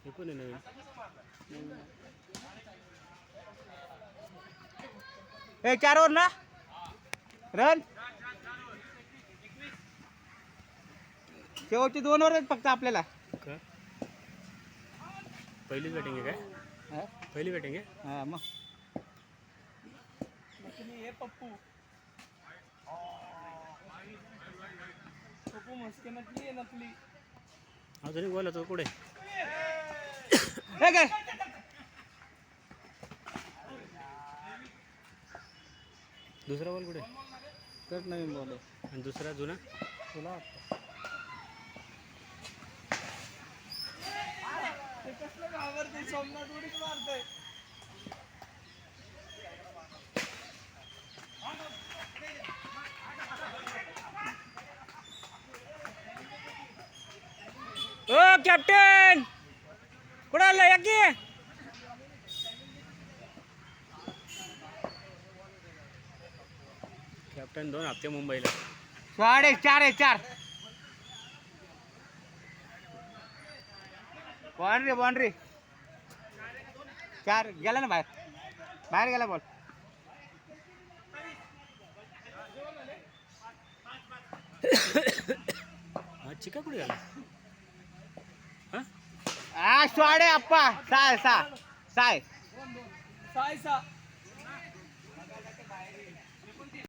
हे कोण आहे नवीन? ए 4 ओव्हर ना रन शेवटचे 2 ओव्हर आहेत फक्त आपल्याला. का पहिलीच बॅटिंग आहे काय? पहिली बॅटिंग आहे. हा मग पप्पू पप्पू मस्के नकली आहे नकली. अजून बोला तो कुठे? हे काय दुसरा बॉल कुठे? तर नवीन बॉल आहे आणि दुसरा जुना? तुला ते कसलं घाबरते सोमनाथ उडीच मारतंय. ओ कॅप्टन कुठं आला या की कॅप्टन 2 हप्ते मुंबईला. 4 आहे 4 बाउंड्री 4 गेला ना बाहेर गेला बॉल. हा चिका कुठे गेला? हा आ स्वाडे अप्पा साय सायसा